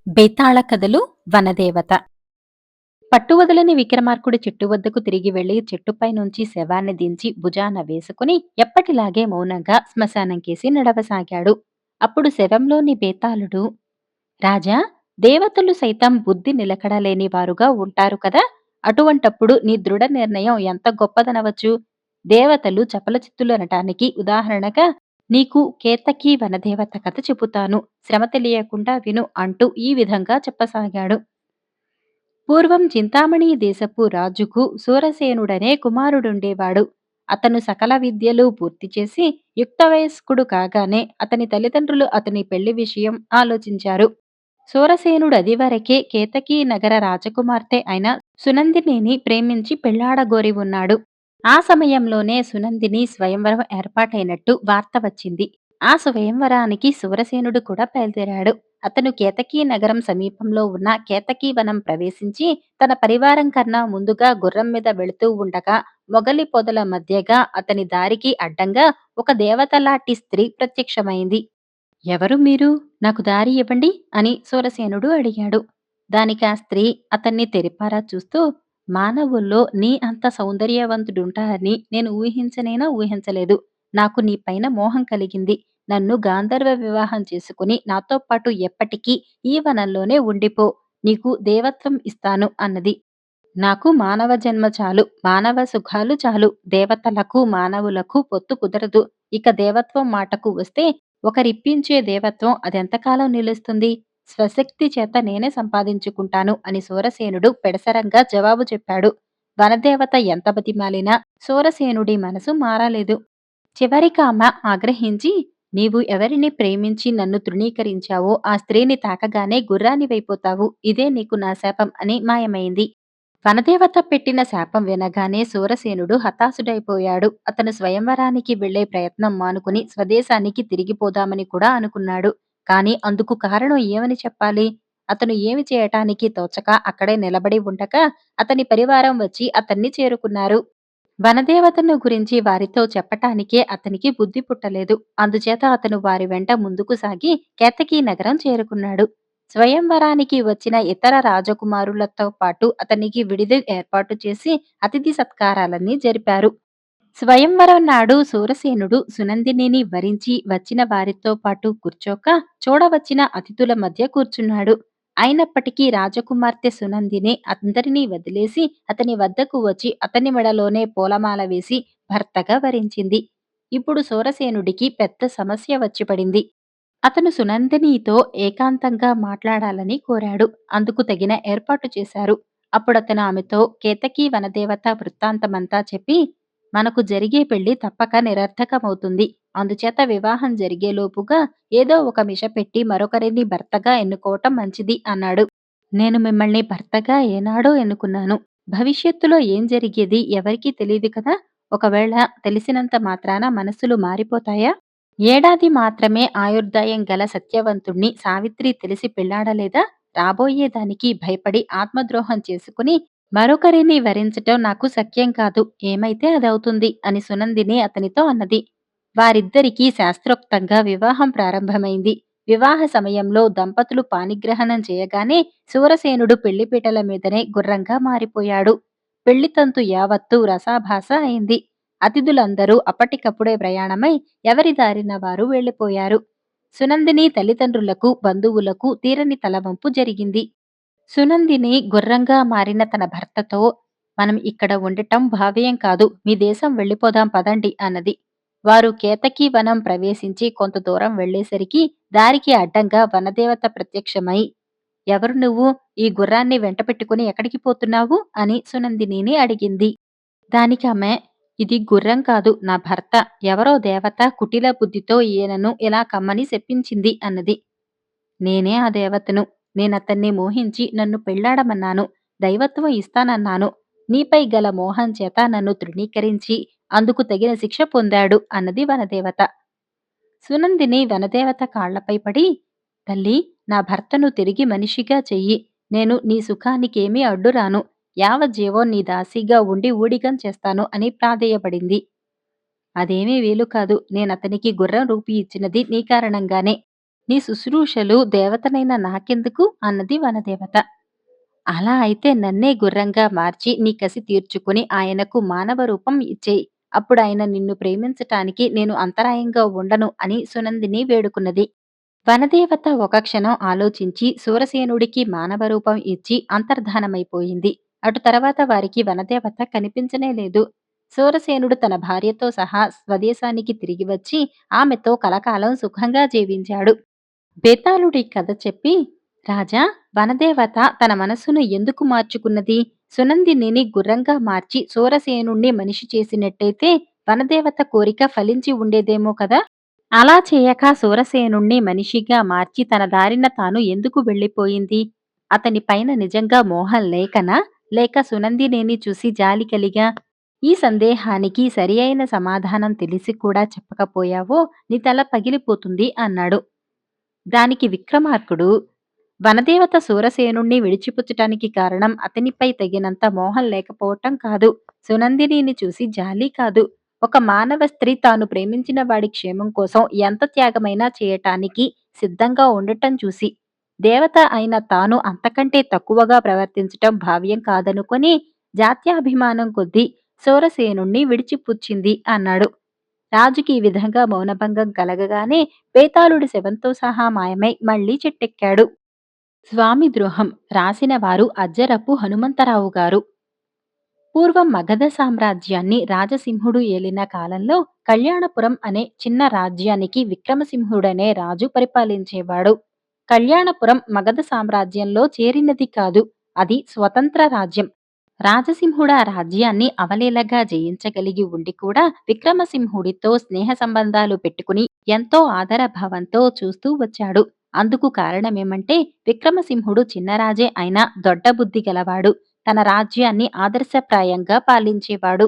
బేతాళ కథలు వనదేవత. పట్టువదలని విక్రమార్కుడు చెట్టు వద్దకు తిరిగి వెళ్లి చెట్టుపై నుంచి శవాన్ని దించి భుజాన వేసుకుని ఎప్పటిలాగే మౌనంగా శ్మశానంకేసి నడవసాగాడు. అప్పుడు శవంలోని బేతాళుడు, రాజా, దేవతలు సైతం బుద్ధి నిలకడలేని వారుగా ఉంటారు కదా. అటువంటప్పుడు నీ దృఢ నిర్ణయం ఎంత గొప్పదనవచ్చు. దేవతలు చపలచిత్తులనటానికి ఉదాహరణగా నీకు కేతకీ వనదేవత కథ చెబుతాను, శ్రమ తెలియకుండా విను అంటూ ఈ విధంగా చెప్పసాగాడు. పూర్వం చింతామణి దేశపు రాజుకు సూరసేనుడనే కుమారుడుండేవాడు. అతను సకల విద్యలు పూర్తి చేసి యుక్త వయస్కుడు కాగానే అతని తల్లిదండ్రులు అతని పెళ్లి విషయం ఆలోచించారు. సూరసేనుడదివరకే కేతకీ నగర రాజకుమార్తె అయిన సునందినిని ప్రేమించి పెళ్లాడగోరి ఉన్నాడు. ఆ సమయంలోనే సునందిని స్వయంవరం ఏర్పాటైనట్టు వార్త వచ్చింది. ఆ స్వయంవరానికి సూరసేనుడు కూడా బయలుదేరాడు. అతను కేతకీ నగరం సమీపంలో ఉన్న కేతకీ వనం ప్రవేశించి తన పరివారం కన్నా ముందుగా గుర్రం మీద వెళుతూ ఉండగా మొగలి పొదల మధ్యగా అతని దారికి అడ్డంగా ఒక దేవతలాంటి స్త్రీ ప్రత్యక్షమైంది. ఎవరు మీరు? నాకు దారి ఇవ్వండి అని సూరసేనుడు అడిగాడు. దానికి ఆ స్త్రీ అతన్ని తెరిపారా చూస్తూ, మానవుల్లో నీ అంత సౌందర్యవంతుడుంటారని నేను ఊహించనేనా ఊహించలేదు. నాకు నీపైన మోహం కలిగింది. నన్ను గాంధర్వ వివాహం చేసుకుని నాతో పాటు ఎప్పటికీ ఈ వనంలోనే ఉండిపో. నీకు దేవత్వం ఇస్తాను అన్నది. నాకు మానవ జన్మ చాలు, మానవ సుఖాలు చాలు. దేవతలకు మానవులకు పొత్తు కుదరదు. ఇక దేవత్వం మాటకు వస్తే, ఒకరిప్పించే దేవత్వం అదెంతకాలం నిలుస్తుంది? స్వశక్తి చేత నేనే సంపాదించుకుంటాను అని సూరసేనుడు పెడసరంగా జవాబు చెప్పాడు. వనదేవత ఎంత బతిమాలినా సూరసేనుడి మనసు మారలేదు. చివరికామె ఆగ్రహించి, నీవు ఎవరిని ప్రేమించి నన్ను తృణీకరించావో ఆ స్త్రీని తాకగానే గుర్రానివైపోతావు. ఇదే నీకు నా శాపం అని మాయమైంది. వనదేవత పెట్టిన శాపం వినగానే సూరసేనుడు హతాశుడైపోయాడు. అతను స్వయంవరానికి వెళ్లే ప్రయత్నం మానుకుని స్వదేశానికి తిరిగిపోదామని కూడా అనుకున్నాడు. కాని అందుకు కారణం ఏమని చెప్పాలి? అతను ఏమి చేయటానికి తోచక అక్కడే నిలబడి ఉండగా అతని పరివారం వచ్చి అతన్ని చేరుకున్నారు. వనదేవతను గురించి వారితో చెప్పటానికే అతనికి బుద్ధి పుట్టలేదు. అందుచేత అతను వారి వెంట ముందుకు సాగి కేతకీ నగరం చేరుకున్నాడు. స్వయంవరానికి వచ్చిన ఇతర రాజకుమారులతో పాటు అతనికి విడిది ఏర్పాటు చేసి అతిథి సత్కారాలన్నీ జరిపారు. స్వయంవరం నాడు సూరసేనుడు సునందినిని వరించి వచ్చిన వారితో పాటు కూర్చోక చూడవచ్చిన అతిథుల మధ్య కూర్చున్నాడు. అయినప్పటికీ రాజకుమార్తె సునందిని అందరినీ వదిలేసి అతని వద్దకు వచ్చి అతని మెడలోనే పూలమాల వేసి భర్తగా వరించింది. ఇప్పుడు సూరసేనుడికి పెద్ద సమస్య వచ్చి పడింది. అతను సునందినితో ఏకాంతంగా మాట్లాడాలని కోరాడు. అందుకు తగిన ఏర్పాటు చేశారు. అప్పుడతను ఆమెతో కేతకీ వనదేవత వృత్తాంతమంతా చెప్పి, మనకు జరిగే పెళ్లి తప్పక నిరర్థకమవుతుంది. అందుచేత వివాహం జరిగేలోపుగా ఏదో ఒక మిష పెట్టి మరొకరిని భర్తగా ఎన్నుకోవటం మంచిది అన్నాడు. నేను మిమ్మల్ని భర్తగా ఏనాడో ఎన్నుకున్నాను. భవిష్యత్తులో ఏం జరిగేది ఎవరికీ తెలియదు కదా. ఒకవేళ తెలిసినంత మాత్రాన మనస్సులు మారిపోతాయా? ఏడాది మాత్రమే ఆయుర్దాయం గల సత్యవంతుణ్ణి సావిత్రి తెలిసి పెళ్లాడలేదా? రాబోయేదానికి భయపడి ఆత్మద్రోహం చేసుకుని మరొకరిని వరించటం నాకు శక్యం కాదు. ఏమైతే అదవుతుంది అని సునందిని అతనితో అన్నది. వారిద్దరికీ శాస్త్రోక్తంగా వివాహం ప్రారంభమైంది. వివాహ సమయంలో దంపతులు పాణిగ్రహణం చేయగానే సూరసేనుడు పెళ్లిపీటల మీదనే గుర్రంగా మారిపోయాడు. పెళ్లితంతు యావత్తు రసాభాస అయింది. అతిథులందరూ అప్పటికప్పుడే ప్రయాణమై ఎవరి దారిన వారు వెళ్లిపోయారు. సునందిని తల్లిదండ్రులకు బంధువులకు తీరని తలవంపు జరిగింది. సునందిని గుర్రంగా మారిన తన భర్తతో, మనం ఇక్కడ ఉండటం భావ్యం కాదు, మీ దేశం వెళ్ళిపోదాం పదండి అన్నది. వారు కేతకీ వనం ప్రవేశించి కొంత దూరం వెళ్లేసరికి దారికి అడ్డంగా వనదేవత ప్రత్యక్షమై, ఎవరు నువ్వు? ఈ గుర్రాన్ని వెంటపెట్టుకుని ఎక్కడికి పోతున్నావు అని సునందినిని అడిగింది. దానికామె, ఇది గుర్రం కాదు, నా భర్త. ఎవరో దేవత కుటిల బుద్ధితో ఈయనను ఇలా కమ్మని శపించింది అన్నది. నేనే ఆ దేవతను. నేనతన్ని మోహించి నన్ను పెళ్లాడమన్నాను. దైవత్వం ఇస్తానన్నాను. నీపై గల మోహం చేత నన్ను తృణీకరించి అందుకు తగిన శిక్ష పొందాడు అన్నది వనదేవత. సునందిని వనదేవత కాళ్లపై పడి, తల్లి, నా భర్తను తిరిగి మనిషిగా చెయ్యి. నేను నీ సుఖానికేమీ అడ్డురాను. యావజ్జీవం నీ దాసీగా ఉండి ఊడిగం చేస్తాను అని ప్రాధేయపడింది. అదేమీ వీలు కాదు. నేనతనికి గుర్రం రూపి ఇచ్చినది నీ కారణంగానే. నీ శుశ్రూషలు దేవతనైన నాకెందుకు అన్నది వనదేవత. అలా అయితే నన్నే గుర్రంగా మార్చి నీ కసి తీర్చుకుని ఆయనకు మానవ రూపం ఇచ్చేయి. అప్పుడాయన నిన్ను ప్రేమించటానికి నేను అంతరాయంగా ఉండను అని సునందిని వేడుకున్నది. వనదేవత ఒక క్షణం ఆలోచించి సూరసేనుడికి మానవ రూపం ఇచ్చి అంతర్ధానమైపోయింది. అటు తర్వాత వారికి వనదేవత కనిపించనే లేదు. సూరసేనుడు తన భార్యతో సహా స్వదేశానికి తిరిగి వచ్చి ఆమెతో కలకాలం సుఖంగా జీవించాడు. బేతాళుడి కథ చెప్పి, రాజా, వనదేవత తన మనస్సును ఎందుకు మార్చుకున్నది? సునందినిని గుర్రంగా మార్చి సూరసేనుణ్ణి మనిషి చేసినట్టయితే వనదేవత కోరిక ఫలించి ఉండేదేమో కదా! అలా చేయక సూరసేనుణ్ణి మనిషిగా మార్చి తన దారిన తాను ఎందుకు వెళ్ళిపోయింది? అతని పైన నిజంగా మోహం లేకనా? లేక సునందినిని చూసి జాలి కలిగా? ఈ సందేహానికి సరి అయిన సమాధానం తెలిసి కూడా చెప్పకపోయావో నీ తల పగిలిపోతుంది అన్నాడు. దానికి విక్రమార్కుడు, వనదేవత సూరసేనుణ్ణి విడిచిపుచ్చటానికి కారణం అతనిపై తగినంత మోహం లేకపోవటం కాదు. సునందినిని చూసి జాలి కాదు. ఒక మానవ స్త్రీ తాను ప్రేమించిన వాడి క్షేమం కోసం ఎంత త్యాగమైనా చేయటానికి సిద్ధంగా ఉండటం చూసి, దేవత అయిన తాను అంతకంటే తక్కువగా ప్రవర్తించటం భావ్యం కాదనుకొని జాత్యాభిమానం కొద్దీ సూరసేనుణ్ణి విడిచిపుచ్చింది అన్నాడు. రాజుకి ఈ విధంగా మౌనభంగం కలగగానే బేతాళుడి శవంతో సహా మాయమై మళ్లీ చెట్టెక్కాడు. స్వామి ద్రోహం రాసిన వారు అజ్జరపు హనుమంతరావు గారు. పూర్వం మగధ సామ్రాజ్యాన్ని రాజసింహుడు ఏలిన కాలంలో కళ్యాణపురం అనే చిన్న రాజ్యానికి విక్రమసింహుడనే రాజు పరిపాలించేవాడు. కళ్యాణపురం మగధ సామ్రాజ్యంలో చేరినది కాదు. అది స్వతంత్ర రాజ్యం. రాజసింహుడు ఆ రాజ్యాన్ని అవలీలగా జయించగలిగి ఉండి కూడా విక్రమసింహుడితో స్నేహ సంబంధాలు పెట్టుకుని ఎంతో ఆదరభావంతో చూస్తూ వచ్చాడు. అందుకు కారణమేమంటే విక్రమసింహుడు చిన్నరాజే అయినా దొడ్డబుద్ధి గలవాడు. తన రాజ్యాన్ని ఆదర్శప్రాయంగా పాలించేవాడు.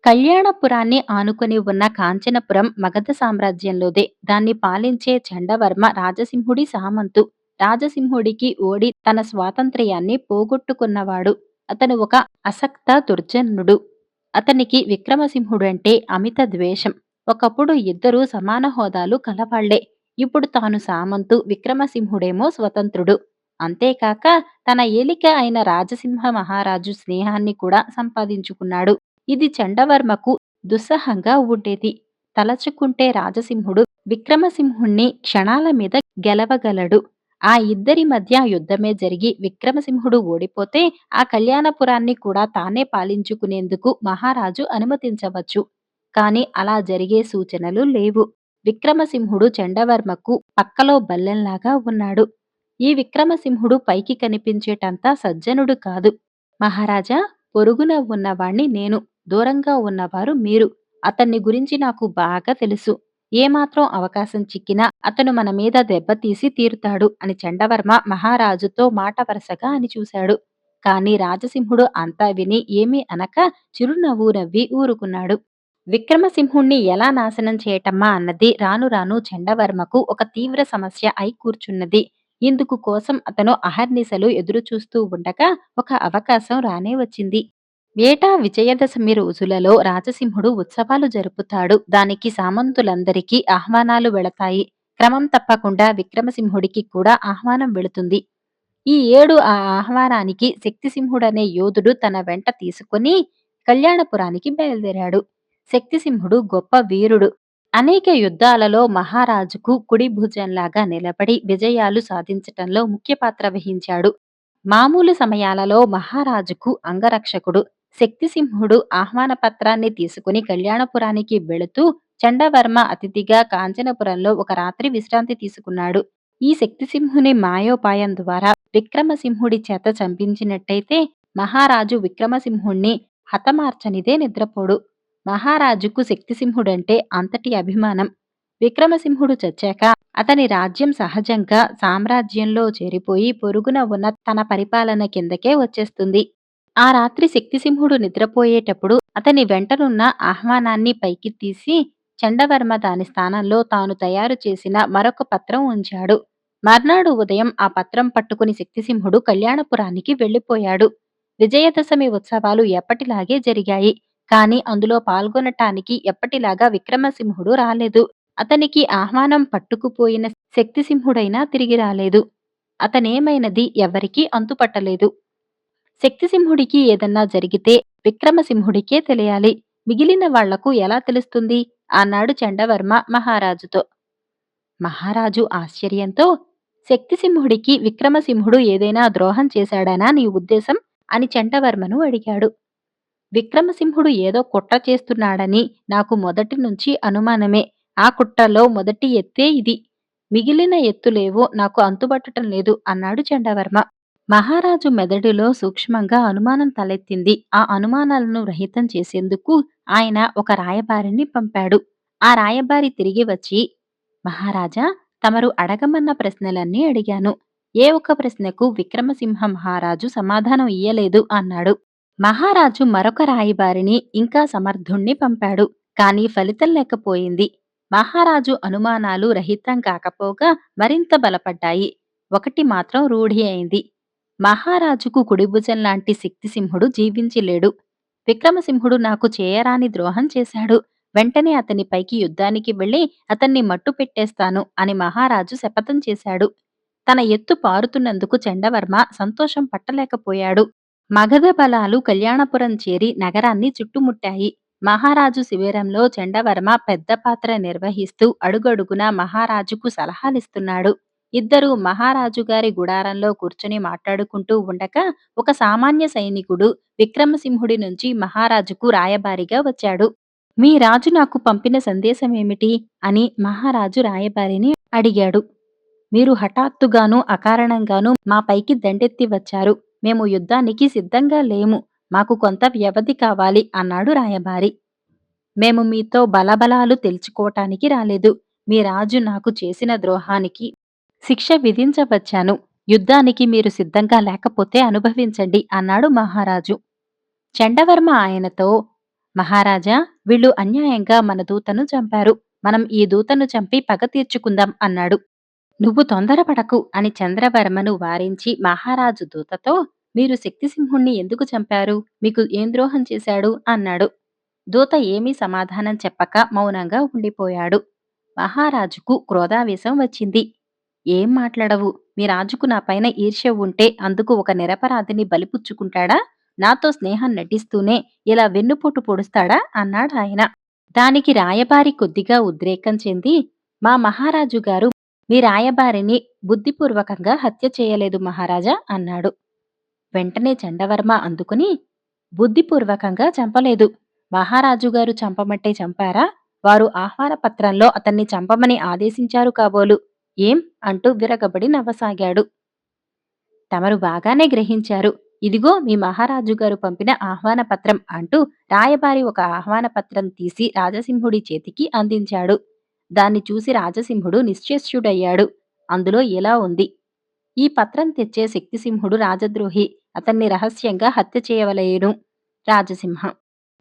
కళ్యాణపురాన్ని ఆనుకుని ఉన్న కాంచనపురం మగధ సామ్రాజ్యంలోదే. దాన్ని పాలించే చండవర్మ రాజసింహుడి సామంతు. రాజసింహుడికి ఓడి తన స్వాతంత్ర్యాన్ని పోగొట్టుకున్నవాడు. అతను ఒక అసక్త దుర్జనుడు. అతనికి విక్రమసింహుడంటే అమిత ద్వేషం. ఒకప్పుడు ఇద్దరూ సమాన హోదాలు కలవాళ్లే. ఇప్పుడు తాను సామంతు, విక్రమసింహుడేమో స్వతంత్రుడు. అంతేకాక తన ఏలిక అయిన రాజసింహ మహారాజు స్నేహాన్ని కూడా సంపాదించుకున్నాడు. ఇది చండవర్మకు దుస్సహంగా ఉండేది. తలచుకుంటే రాజసింహుడు విక్రమసింహుణ్ణి క్షణాల మీద గెలవగలడు. ఆ ఇద్దరి మధ్య యుద్ధమే జరిగి విక్రమసింహుడు ఓడిపోతే ఆ కళ్యాణపురాన్ని కూడా తానే పాలించుకునేందుకు మహారాజు అనుమతించవచ్చు. కాని అలా జరిగే సూచనలు లేవు. విక్రమసింహుడు చండవర్మకు పక్కలో బల్లెంలాగా ఉన్నాడు. ఈ విక్రమసింహుడు పైకి కనిపించేటంత సజ్జనుడు కాదు. మహారాజా, పొరుగున ఉన్నవాణ్ణి నేను, దూరంగా ఉన్నవారు మీరు. అతన్ని గురించి నాకు బాగా తెలుసు. ఏమాత్రం అవకాశం చిక్కినా అతను మన మీద దెబ్బతీసి తీరుతాడు అని చండవర్మ మహారాజుతో మాట వరసగా అని చూశాడు. కాని రాజసింహుడు అంతా విని ఏమీ అనక చిరునవ్వు నవ్వి ఊరుకున్నాడు. విక్రమసింహుణ్ణి ఎలా నాశనం చేయటమ్మా అన్నది రాను రాను చండవర్మకు ఒక తీవ్ర సమస్య అయి కూర్చున్నది. ఇందుకు కోసం అతను అహర్నిశలు ఎదురుచూస్తూ ఉండగా ఒక అవకాశం రానే వచ్చింది. ఏటా విజయదశమి రోజులలో రాజసింహుడు ఉత్సవాలు జరుపుతాడు. దానికి సామంతులందరికీ ఆహ్వానాలు వెళతాయి. క్రమం తప్పకుండా విక్రమసింహుడికి కూడా ఆహ్వానం వెళుతుంది. ఈ ఏడు ఆ ఆహ్వానానికి శక్తిసింహుడనే యోధుడు తన వెంట తీసుకుని కళ్యాణపురానికి బయలుదేరాడు. శక్తిసింహుడు గొప్ప వీరుడు. అనేక యుద్ధాలలో మహారాజుకు కుడి భుజంలాగా నిలబడి విజయాలు సాధించటంలో ముఖ్య పాత్ర వహించాడు. మామూలు సమయాలలో మహారాజుకు అంగరక్షకుడు. శక్తిసింహుడు ఆహ్వాన పత్రాన్ని తీసుకుని కళ్యాణపురానికి వెళుతూ చండవర్మ అతిథిగా కాంచనపురంలో ఒక రాత్రి విశ్రాంతి తీసుకున్నాడు. ఈ శక్తిసింహుని మాయోపాయం ద్వారా విక్రమసింహుడి చేత చంపించినట్టయితే మహారాజు విక్రమసింహుణ్ణి హతమార్చనిదే నిద్రపోడు. మహారాజుకు శక్తిసింహుడంటే అంతటి అభిమానం. విక్రమసింహుడు చచ్చాక అతని రాజ్యం సహజంగా సామ్రాజ్యంలో చేరిపోయి పొరుగున ఉన్న తన పరిపాలన కిందకే వచ్చేస్తుంది. ఆ రాత్రి శక్తిసింహుడు నిద్రపోయేటప్పుడు అతని వెంటనున్న ఆహ్వానాన్ని పైకి తీసి చండవర్మ దాని స్థానంలో తాను తయారు చేసిన మరొక పత్రం ఉంచాడు. మర్నాడు ఉదయం ఆ పత్రం పట్టుకుని శక్తిసింహుడు కళ్యాణపురానికి వెళ్లిపోయాడు. విజయదశమి ఉత్సవాలు ఎప్పటిలాగే జరిగాయి. కాని అందులో పాల్గొనటానికి ఎప్పటిలాగా విక్రమసింహుడు రాలేదు. అతనికి ఆహ్వానం పట్టుకుపోయిన శక్తిసింహుడైనా తిరిగి రాలేదు. అతనేమైనది ఎవ్వరికీ అంతుపట్టలేదు. శక్తిసింహుడికి ఏదన్నా జరిగితే విక్రమసింహుడికే తెలియాలి. మిగిలిన వాళ్లకు ఎలా తెలుస్తుంది? అన్నాడు చండవర్మ మహారాజుతో. మహారాజు ఆశ్చర్యంతో శక్తిసింహుడికి విక్రమసింహుడు ఏదైనా ద్రోహం చేశాడనా నీ ఉద్దేశం? అని చండవర్మను అడిగాడు. విక్రమసింహుడు ఏదో కుట్ర చేస్తున్నాడని నాకు మొదటి నుంచి అనుమానమే. ఆ కుట్రలో మొదటి ఎత్తే ఇది. మిగిలిన ఎత్తులేవో నాకు అంతుబట్టటం లేదు అన్నాడు చండవర్మ. మహారాజు మెదడులో సూక్ష్మంగా అనుమానం తలెత్తింది. ఆ అనుమానాలను రహితం చేసేందుకు ఆయన ఒక రాయబారిని పంపాడు. ఆ రాయబారి తిరిగి వచ్చి, మహారాజా, తమరు అడగమన్న ప్రశ్నలన్నీ అడిగాను. ఏ ఒక్క ప్రశ్నకు విక్రమసింహ మహారాజు సమాధానం ఇయ్యలేదు అన్నాడు. మహారాజు మరొక రాయబారిని ఇంకా సమర్థుణ్ణి పంపాడు. కాని ఫలితం లేకపోయింది. మహారాజు అనుమానాలు రహితం కాకపోగా మరింత బలపడ్డాయి. ఒకటి మాత్రం రూఢి అయింది. మహారాజుకు కుడిభుజంలాంటి శక్తిసింహుడు జీవించిలేడు. విక్రమసింహుడు నాకు చేయరాని ద్రోహం చేశాడు. వెంటనే అతనిపైకి యుద్ధానికి వెళ్లి అతన్ని మట్టు పెట్టేస్తాను అని మహారాజు శపథం చేశాడు. తన ఎత్తు పారుతున్నందుకు చండవర్మ సంతోషం పట్టలేకపోయాడు. మగధ బలాలు కళ్యాణపురం చేరి నగరాన్ని చుట్టుముట్టాయి. మహారాజు శిబిరంలో చండవర్మ పెద్ద పాత్ర నిర్వహిస్తూ అడుగడుగునా మహారాజుకు సలహాలిస్తున్నాడు. ఇద్దరూ మహారాజు గారి గుడారంలో కూర్చుని మాట్లాడుకుంటూ ఉండగా ఒక సామాన్య సైనికుడు విక్రమసింహుడి నుంచి మహారాజుకు రాయబారిగా వచ్చాడు. మీ రాజు నాకు పంపిన సందేశమేమిటి? అని మహారాజు రాయబారిని అడిగాడు. మీరు హఠాత్తుగాను అకారణంగాను మాపైకి దండెత్తి వచ్చారు. మేము యుద్ధానికి సిద్ధంగా లేము. మాకు కొంత వ్యవధి కావాలి అన్నాడు రాయబారి. మేము మీతో బలబలాలు తెలుసుకోటానికి రాలేదు. మీ రాజు నాకు చేసిన ద్రోహానికి శిక్ష విధించవచ్చాను. యుద్ధానికి మీరు సిద్ధంగా లేకపోతే అనుభవించండి అన్నాడు మహారాజు. చండవర్మ ఆయనతో, మహారాజా, వీళ్ళు అన్యాయంగా మన దూతను చంపారు. మనం ఈ దూతను చంపి పగ తీర్చుకుందాం అన్నాడు. నువ్వు తొందరపడకు అని చంద్రవర్మను వారించి మహారాజు దూతతో, మీరు శక్తిసింహుణ్ణి ఎందుకు చంపారు? మీకు ఏం ద్రోహం చేశాడు? అన్నాడు. దూత ఏమీ సమాధానం చెప్పక మౌనంగా ఉండిపోయాడు. మహారాజుకు క్రోధావేశం వచ్చింది. ఏం మాట్లాడవు? మీ రాజుకు నాపైన ఈర్ష్య ఉంటే అందుకు ఒక నిరపరాధిని బలిపుచ్చుకుంటాడా? నాతో స్నేహం నటిస్తూనే ఇలా వెన్నుపోటు పొడుస్తాడా? అన్నాడాయన. దానికి రాయబారి కొద్దిగా ఉద్రేకం చెంది, మా మహారాజు గారు మీ రాయబారిని బుద్ధిపూర్వకంగా హత్య చేయలేదు మహారాజా అన్నాడు. వెంటనే చండవర్మ అందుకుని, బుద్ధిపూర్వకంగా చంపలేదు. మహారాజుగారు చంపమంటే చంపారా? వారు ఆహ్వాన పత్రంలో అతన్ని చంపమని ఆదేశించారు కాబోలు. ఏం? అంటూ విరగబడి నవ్వసాగాడు. తమరు బాగానే గ్రహించారు. ఇదిగో మీ మహారాజుగారు పంపిన ఆహ్వాన పత్రం అంటూ రాయబారి ఒక ఆహ్వాన పత్రం తీసి రాజసింహుడి చేతికి అందించాడు. దాన్ని చూసి రాజసింహుడు నిశ్చేష్యుడయ్యాడు. అందులో ఇలా ఉంది: ఈ పత్రం తెచ్చే శక్తిసింహుడు రాజద్రోహి. అతన్ని రహస్యంగా హత్య చేయవలెను. రాజసింహ.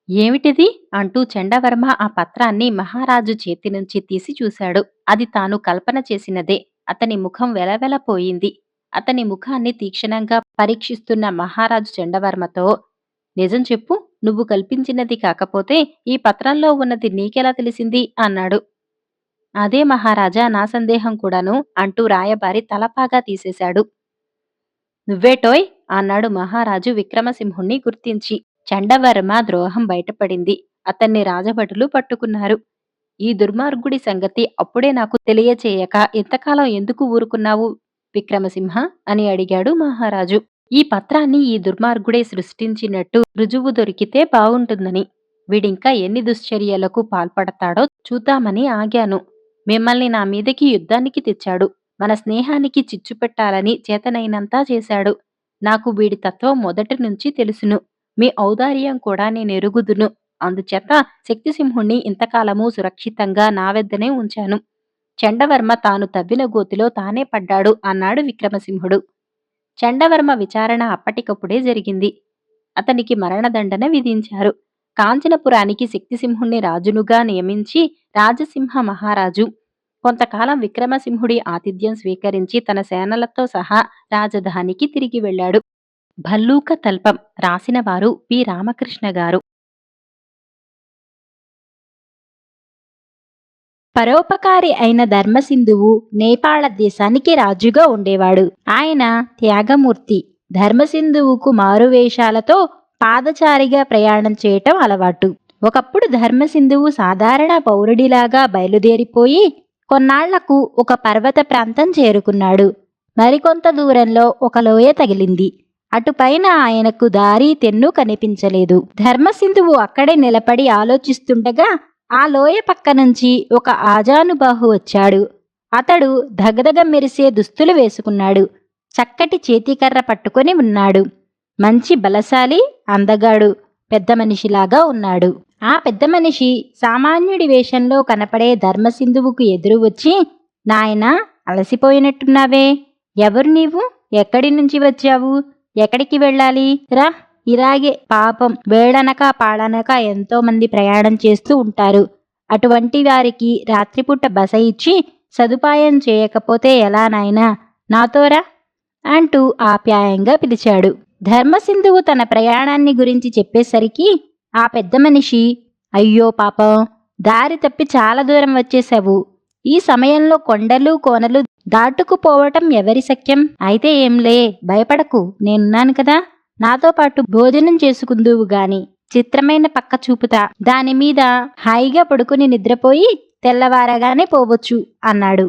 ఏమిటిది? అంటూ చండవర్మ ఆ పత్రాన్ని మహారాజు చేతి నుంచి తీసి చూశాడు. అది తాను కల్పన చేసినదే. అతని ముఖం వెలవెలపోయింది. అతని ముఖాన్ని తీక్షణంగా పరీక్షిస్తున్న మహారాజు చండవర్మతో, నిజం చెప్పు, నువ్వు కల్పించినది కాకపోతే ఈ పత్రంలో ఉన్నది నీకెలా తెలిసింది? అన్నాడు. అదే మహారాజా నా సందేహం కూడాను అంటూ రాయబారి తలపాగా తీసేశాడు. నువ్వేటోయ్? అన్నాడు మహారాజు విక్రమసింహుణ్ణి గుర్తించి. చండవర్మ ద్రోహం బయటపడింది. అతన్ని రాజభటులు పట్టుకున్నారు. ఈ దుర్మార్గుడి సంగతి అప్పుడే నాకు తెలియచేయక ఇంతకాలం ఎందుకు ఊరుకున్నావు విక్రమసింహ? అని అడిగాడు మహారాజు. ఈ పత్రాన్ని ఈ దుర్మార్గుడే సృష్టించినట్టు రుజువు దొరికితే బావుంటుందని. వీడింకా ఎన్ని దుశ్చర్యలకు పాల్పడతాడో చూద్దామని ఆగాను. మిమ్మల్ని నా మీదకి యుద్ధానికి తెచ్చాడు. మన స్నేహానికి చిచ్చు పెట్టాలని చేతనైనంతా చేశాడు. నాకు వీడి తత్వం మొదటి నుంచి తెలుసును. మీ ఔదార్యం కూడా నేనెరుగుదును. అందుచేత శక్తిసింహుణ్ణి ఇంతకాలము సురక్షితంగా నా వెద్దనే ఉంచాను. చండవర్మ తాను తవ్విన గోతిలో తానే పడ్డాడు అన్నాడు విక్రమసింహుడు. చండవర్మ విచారణ అప్పటికప్పుడే జరిగింది. అతనికి మరణదండన విధించారు. కాంచనపురానికి శక్తిసింహుణ్ణి రాజునుగా నియమించి రాజసింహ మహారాజు కొంతకాలం విక్రమసింహుడి ఆతిథ్యం స్వీకరించి తన సేనలతో సహా రాజధానికి తిరిగి వెళ్ళాడు. భల్లూక తల్పం రాసినవారు పి. రామకృష్ణ గారు. పరోపకారి అయిన ధర్మసింధువు నేపాళ దేశానికి రాజుగా ఉండేవాడు. ఆయన త్యాగమూర్తి. ధర్మసింధువుకు మారువేషాలతో పాదచారిగా ప్రయాణం చేయటం అలవాటు. ఒకప్పుడు ధర్మసింధువు సాధారణ పౌరుడిలాగా బయలుదేరిపోయి కొన్నాళ్లకు ఒక పర్వత ప్రాంతం చేరుకున్నాడు. మరికొంత దూరంలో ఒక లోయ తగిలింది. అటుపైన ఆయనకు దారి తెన్ను కనిపించలేదు. ధర్మసింధువు అక్కడే నిలబడి ఆలోచిస్తుండగా ఆ లోయ పక్క నుంచి ఒక ఆజానుబాహు వచ్చాడు. అతడు దగదగ మెరిసే దుస్తులు వేసుకున్నాడు. చక్కటి చేతికర్ర పట్టుకొని ఉన్నాడు. మంచి బలశాలి, అందగాడు, పెద్ద మనిషిలాగా ఉన్నాడు. ఆ పెద్ద మనిషి సామాన్యుడి వేషంలో కనపడే ధర్మసింధువుకు ఎదురు వచ్చి, నాయనా, అలసిపోయినట్టున్నావే. ఎవరు నీవు? ఎక్కడి నుంచి వచ్చావు? ఎక్కడికి వెళ్ళాలి? రా, ఇలాగే పాపం వేళనక పాడనక ఎంతో మంది ప్రయాణం చేస్తూ ఉంటారు. అటువంటి వారికి రాత్రిపూట బస ఇచ్చి సదుపాయం చేయకపోతే ఎలా నాయనా? నాతోరా అంటూ ఆప్యాయంగా పిలిచాడు. ధర్మసింధువు తన ప్రయాణాన్ని గురించి చెప్పేసరికి ఆ పెద్ద మనిషి, అయ్యో పాపం, దారి తప్పి చాలా దూరం వచ్చేశావు. ఈ సమయంలో కొండలు కోనలు దాటుకుపోవటం ఎవరి శక్యం? అయితే ఏంలే, భయపడకు, నేనున్నాను కదా. నాతో పాటు భోజనం చేసుకుందువు గాని చిత్రమైన పక్క చూపుతా. దానిమీద హాయిగా పడుకుని నిద్రపోయి తెల్లవారగానే పోవచ్చు అన్నాడు.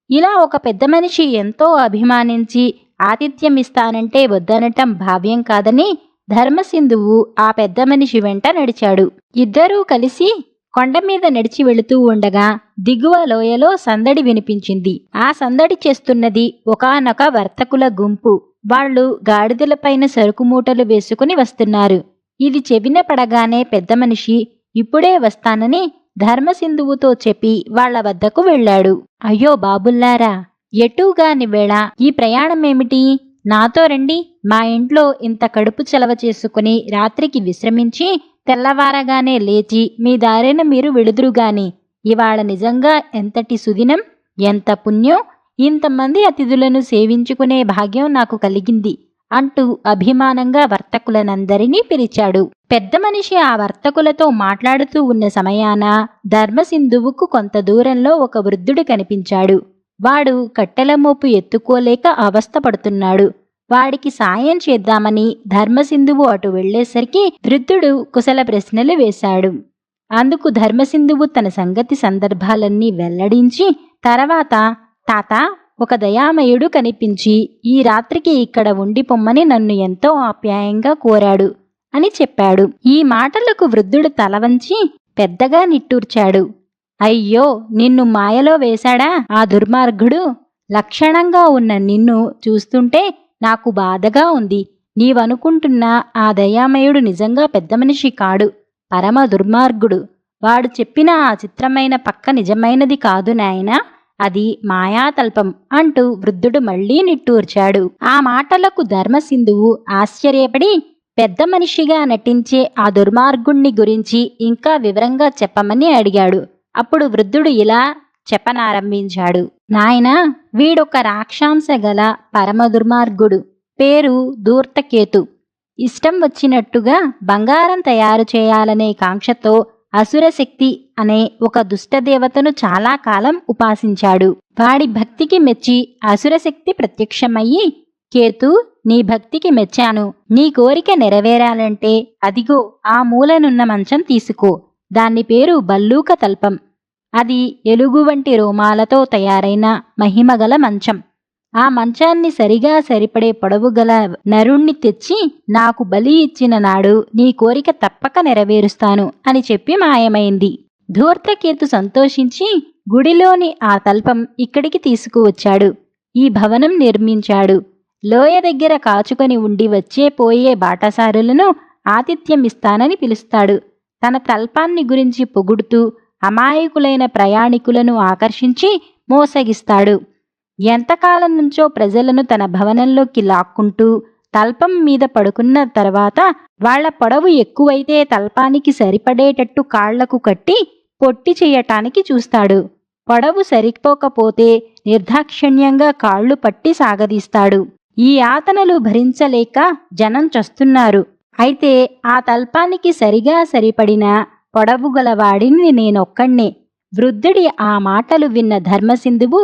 ఇలా ఒక పెద్ద మనిషి ఎంతో అభిమానించి ఆతిథ్యమిస్తానంటే వద్దనటం భావ్యం కాదని ధర్మసింధువు ఆ పెద్ద మనిషి వెంట నడిచాడు. ఇద్దరూ కలిసి కొండమీద నడిచి వెళుతూ ఉండగా దిగువ లోయలో సందడి వినిపించింది. ఆ సందడి చేస్తున్నది ఒకానొక వర్తకుల గుంపు. వాళ్ళు గాడిదలపైన సరుకు మూటలు వేసుకుని వస్తున్నారు. ఇది చెవిన పడగానే పెద్ద మనిషి ఇప్పుడే వస్తానని ధర్మసింధువుతో చెప్పి వాళ్ల వద్దకు వెళ్ళాడు. అయ్యో బాబుల్లారా, ఎటుగాని వేళ ఈ ప్రయాణమేమిటి? నాతో రండి. మా ఇంట్లో ఇంత కడుపు చలవ చేసుకుని రాత్రికి విశ్రమించి తెల్లవారగానే లేచి మీ దారిన మీరు వెళుదురుగాని. ఇవాళ నిజంగా ఎంతటి సుదినం, ఎంత పుణ్యం! ఇంతమంది అతిథులను సేవించుకునే భాగ్యం నాకు కలిగింది అంటూ అభిమానంగా వర్తకులనందరినీ పిలిచాడు. పెద్ద మనిషి ఆ వర్తకులతో మాట్లాడుతూ ఉన్న సమయాన ధర్మసింధువుకు కొంత దూరంలో ఒక వృద్ధుడు కనిపించాడు. వాడు కట్టెల మోపు ఎత్తుకోలేక అవస్థపడుతున్నాడు. వాడికి సాయం చేద్దామని ధర్మసింధువు అటు వెళ్లేసరికి వృద్ధుడు కుశల ప్రశ్నలు వేశాడు. అందుకు ధర్మసింధువు తన సంగతి సందర్భాలన్నీ వెల్లడించి తర్వాత, తాత, ఒక దయామయుడు కనిపించి ఈ రాత్రికి ఇక్కడ ఉండిపొమ్మని నన్ను ఎంతో ఆప్యాయంగా కోరాడు అని చెప్పాడు. ఈ మాటలకు వృద్ధుడు తలవంచి పెద్దగా నిట్టూర్చాడు. అయ్యో, నిన్ను మాయలో వేశాడా ఆ దుర్మార్గుడు? లక్షణంగా ఉన్న నిన్ను చూస్తుంటే నాకు బాధగా ఉంది. నీవనుకుంటున్న ఆ దయామయుడు నిజంగా పెద్ద మనిషి కాడు, పరమ దుర్మార్గుడు. వాడు చెప్పిన ఆ చిత్రమైన పక్క నిజమైనది కాదు నాయనా, అది మాయాతల్పం అంటూ వృద్ధుడు మళ్లీ నిట్టూర్చాడు. ఆ మాటలకు ధర్మసింధువు ఆశ్చర్యపడి పెద్ద మనిషిగా నటించే ఆ దుర్మార్గుణ్ణి గురించి ఇంకా వివరంగా చెప్పమని అడిగాడు. అప్పుడు వృద్ధుడు ఇలా చెప్పనారంభించాడు. నాయనా, వీడొక రాక్షాంశ గల పరమ దుర్మార్గుడు. పేరు ధూర్తకేతు. ఇష్టం వచ్చినట్టుగా బంగారం తయారు చేయాలనే కాంక్షతో అసురశక్తి అనే ఒక దుష్టదేవతను చాలా కాలం ఉపాసించాడు. వాడి భక్తికి మెచ్చి అసురశక్తి ప్రత్యక్షమయ్యి, కేతు, నీ భక్తికి మెచ్చాను. నీ కోరిక నెరవేరాలంటే అదిగో ఆ మూలనున్న మంచం తీసుకో. దాని పేరు భల్లూక తల్పం. అది ఎలుగు వంటి రోమాలతో తయారైన మహిమగల మంచం. ఆ మంచాన్ని సరిగా సరిపడే పొడవుగల నరుణ్ణి తెచ్చి నాకు బలి ఇచ్చిన నాడు నీ కోరిక తప్పక నెరవేరుస్తాను అని చెప్పి మాయమైంది. ధూర్తకేతు సంతోషించి గుడిలోని ఆ తల్పం ఇక్కడికి తీసుకువచ్చాడు. ఈ భవనం నిర్మించాడు. లోయ దగ్గర కాచుకొని ఉండి వచ్చే పోయే బాటసారులను ఆతిథ్యమిస్తానని పిలుస్తాడు. తన తల్పాన్ని గురించి పొగుడుతూ అమాయకులైన ప్రయాణికులను ఆకర్షించి మోసగిస్తాడు. ఎంతకాలం నుంచో ప్రజలను తన భవనంలోకి లాక్కుంటూ తల్పం మీద పడుకున్న తర్వాత వాళ్ల పొడవు ఎక్కువైతే తల్పానికి సరిపడేటట్టు కాళ్లకు కట్టి పొట్టి చేయటానికి చూస్తాడు. పొడవు సరిపోకపోతే నిర్దాక్షిణ్యంగా కాళ్లు పట్టి సాగదీస్తాడు. ఈ యాతనలు భరించలేక జనం చస్తున్నారు. అయితే ఆ తల్పానికి సరిగా సరిపడిన పొడవు గలవాడిని నేనొక్కణ్ణే. వృద్ధుడి ఆ మాటలు విన్న ధర్మసింధువు,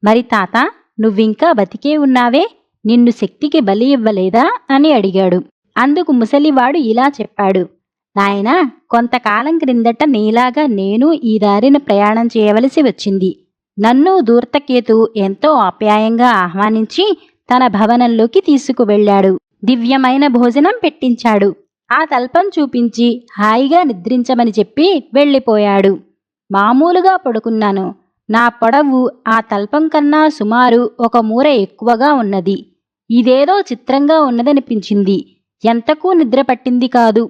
మరి తాత, నువ్వింకా బతికే ఉన్నావే, నిన్ను శక్తికి బలి ఇవ్వలేదా అని అడిగాడు. అందుకు ముసలివాడు ఇలా చెప్పాడు. నాయనా, కొంతకాలం క్రిందట నీలాగా నేను ఈ దారిన ప్రయాణం చేయవలసి వచ్చింది. నన్ను ధూర్తకేతు ఎంతో ఆప్యాయంగా ఆహ్వానించి తన భవనంలోకి తీసుకువెళ్ళాడు. దివ్యమైన భోజనం పెట్టించాడు. ఆ తల్పం చూపించి హాయిగా నిద్రించమని చెప్పి వెళ్ళిపోయాడు. మామూలుగా పడుకున్నాను. నా పొడవు ఆ తల్పం కన్నా సుమారు 1 మూర ఎక్కువగా ఉన్నది. ఇదేదో చిత్రంగా ఉన్నదనిపించింది. ఎంతకూ నిద్ర పట్టింది కాదు.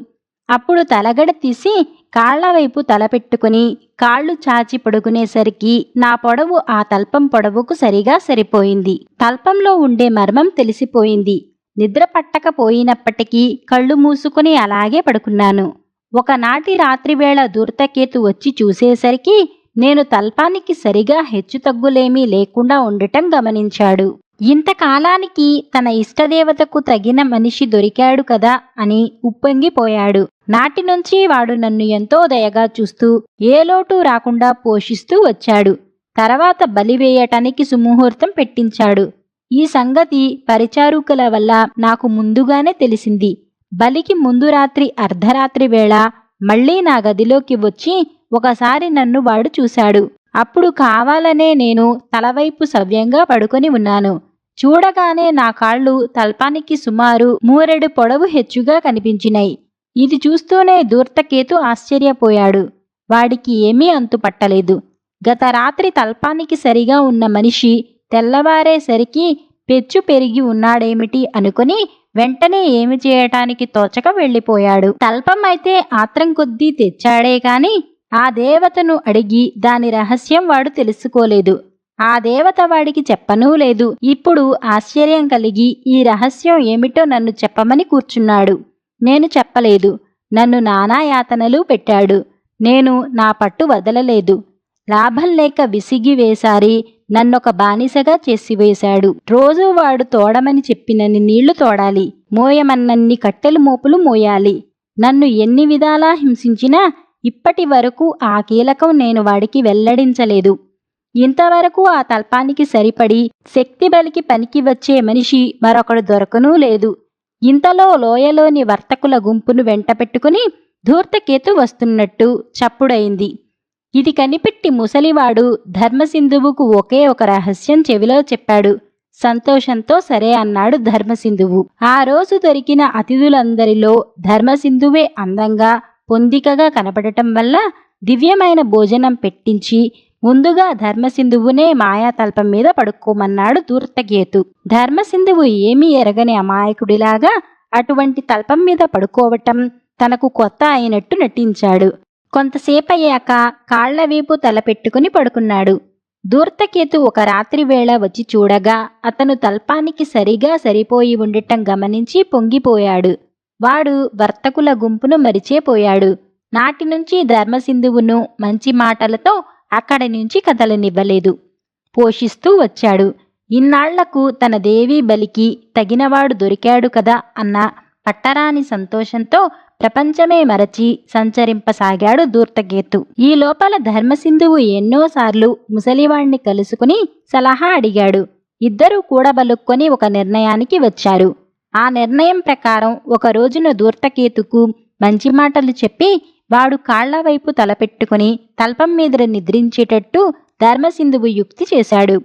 అప్పుడు తలగడ తీసి కాళ్లవైపు తలపెట్టుకుని కాళ్ళు చాచి పడుకునేసరికి నా పొడవు ఆ తల్పం పొడవుకు సరిగా సరిపోయింది. తల్పంలో ఉండే మర్మం తెలిసిపోయింది. నిద్ర పట్టకపోయినప్పటికీ కళ్ళు మూసుకుని అలాగే పడుకున్నాను. ఒకనాటి రాత్రివేళ ధూర్తకేతు వచ్చి చూసేసరికి నేను తల్పానికి సరిగా హెచ్చుతగ్గులేమీ లేకుండా ఉండటం గమనించాడు. ఇంతకాలానికి తన ఇష్టదేవతకు తగిన మనిషి దొరికాడు కదా అని ఉప్పొంగిపోయాడు. నాటినుంచి వాడు నన్ను ఎంతో దయగా చూస్తూ ఏ లోటు రాకుండా పోషిస్తూ వచ్చాడు. తర్వాత బలివేయటానికి సుముహూర్తం పెట్టించాడు. ఈ సంగతి పరిచారకుల వల్ల నాకు ముందుగానే తెలిసింది. బలికి ముందు రాత్రి అర్ధరాత్రి వేళ మళ్లీ నా గదిలోకి వచ్చి ఒకసారి నన్ను వాడు చూశాడు. అప్పుడు కావాలనే నేను తలవైపు సవ్యంగా పడుకొని ఉన్నాను. చూడగానే నా కాళ్ళు తల్పానికి సుమారు 1 మూరెడు పొడవు హెచ్చుగా కనిపించినాయి. ఇది చూస్తూనే ధూర్తకేతు ఆశ్చర్యపోయాడు. వాడికి ఏమీ అంతుపట్టలేదు. గత రాత్రి తల్పానికి సరిగా ఉన్న మనిషి తెల్లవారేసరికి పెచ్చు పెరిగి ఉన్నాడేమిటి అనుకుని వెంటనే ఏమి చేయటానికి తోచక వెళ్ళిపోయాడు. తల్పం అయితే ఆత్రం కొద్దీ తెచ్చాడే కాని ఆ దేవతను అడిగి దాని రహస్యం వాడు తెలుసుకోలేదు. ఆ దేవత వాడికి చెప్పనూ లేదు. ఇప్పుడు ఆశ్చర్యం కలిగి ఈ రహస్యం ఏమిటో నన్ను చెప్పమని కూర్చున్నాడు. నేను చెప్పలేదు. నన్ను నానా యాతనలు పెట్టాడు. నేను నా పట్టు వదలలేదు. లాభం లేక విసిగి వేసారి నన్నొక బానిసగా చేసివేశాడు. రోజూ వాడు తోడమని చెప్పినన్ని నీళ్లు తోడాలి, మోయమన్నన్ని కట్టెలు మోపులు మోయాలి. నన్ను ఎన్ని విధాలా హింసించినా ఇప్పటి వరకు ఆ కీలకం నేను వాడికి వెల్లడించలేదు. ఇంతవరకు ఆ తల్పానికి సరిపడి శక్తి బలికి పనికి వచ్చే మనిషి మరొకడు దొరకనూ లేదు. ఇంతలో లోయలోని వర్తకుల గుంపును వెంటపెట్టుకుని ధూర్తకేతు వస్తున్నట్టు చప్పుడైంది. ఇది కనిపెట్టి ముసలివాడు ధర్మసింధువుకు ఒకే ఒక రహస్యం చెవిలో చెప్పాడు. సంతోషంతో సరే అన్నాడు ధర్మసింధువు. ఆ రోజు దొరికిన అతిథులందరిలో ధర్మసింధువే అందంగా పొందికగా కనపడటం వల్ల దివ్యమైన భోజనం పెట్టించి ముందుగా ధర్మసింధువునే మాయాతల్పం మీద పడుకోమన్నాడు ధూర్తకేతు. ధర్మసింధువు ఏమీ ఎరగని అమాయకుడిలాగా అటువంటి తల్పం మీద పడుకోవటం తనకు కొత్త అయినట్టు నటించాడు. కొంతసేపయ్యాక కాళ్లవైపు తలపెట్టుకుని పడుకున్నాడు. ధూర్తకేతు ఒక రాత్రి వేళ వచ్చి చూడగా అతను తల్పానికి సరిగా సరిపోయి ఉండటం గమనించి పొంగిపోయాడు. వాడు వర్తకుల గుంపును మరిచేపోయాడు. నాటినుంచి ధర్మసింధువును మంచి మాటలతో అక్కడి నుంచి కదలనివ్వలేదు. పోషిస్తూ వచ్చాడు. ఇన్నాళ్లకు తన దేవీ బలికి తగినవాడు దొరికాడు కదా అన్న పట్టరాని సంతోషంతో ప్రపంచమే మరచి సంచరింపసాగాడు ధూర్తకేతు. ఈ లోపల ధర్మసింధువు ఎన్నోసార్లు ముసలివాణ్ణి కలుసుకుని సలహా అడిగాడు. ఇద్దరూ కూడబలుక్కొని ఒక నిర్ణయానికి వచ్చారు. ఆ నిర్ణయం ప్రకారం ఒక రోజున ధూర్తకేతుకు మంచి మాటలు చెప్పి వాడు కాళ్లవైపు తలపెట్టుకుని తల్పం మీద నిద్రించేటట్టు ధర్మసింధువు యుక్తి చేశాడు.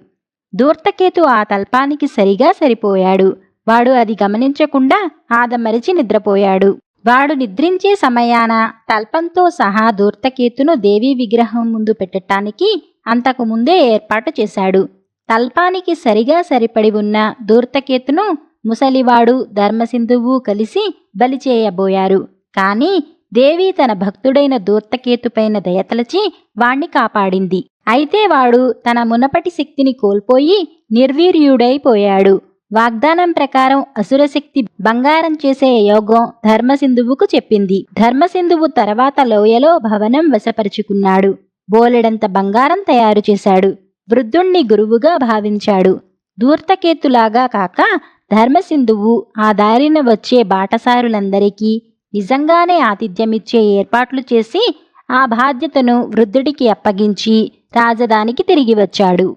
ధూర్తకేతు ఆ తల్పానికి సరిగా సరిపోయాడు. వాడు అది గమనించకుండా ఆదమరిచి నిద్రపోయాడు. వాడు నిద్రించే సమయాన తల్పంతో సహా ధూర్తకేతును దేవీ విగ్రహం ముందు పెట్టటానికి అంతకు ముందే ఏర్పాటు చేశాడు. తల్పానికి సరిగా సరిపడి ఉన్న ధూర్తకేతును ముసలివాడు ధర్మసింధువు కలిసి బలి చేయబోయారు. కాని దేవి తన భక్తుడైన ధూర్తకేతుపైన దయతలచి వాణ్ణి కాపాడింది. అయితే వాడు తన మునపటి శక్తిని కోల్పోయి నిర్వీర్యుడైపోయాడు. వాగ్దానం ప్రకారం అసురశక్తి బంగారం చేసే యోగం ధర్మసింధువుకు చెప్పింది. ధర్మసింధువు తర్వాత లోయలో భవనం వశపరుచుకున్నాడు. బోలెడంత బంగారం తయారు చేశాడు. వృద్ధుణ్ణి గురువుగా భావించాడు. ధూర్తకేతులాగా కాక ధర్మసింధువు ఆ దారిన వచ్చే బాటసారులందరికీ నిజంగానే ఆతిథ్యమిచ్చే ఏర్పాట్లు చేసి ఆ బాధ్యతను వృద్ధుడికి అప్పగించి రాజధానికి తిరిగి వచ్చాడు.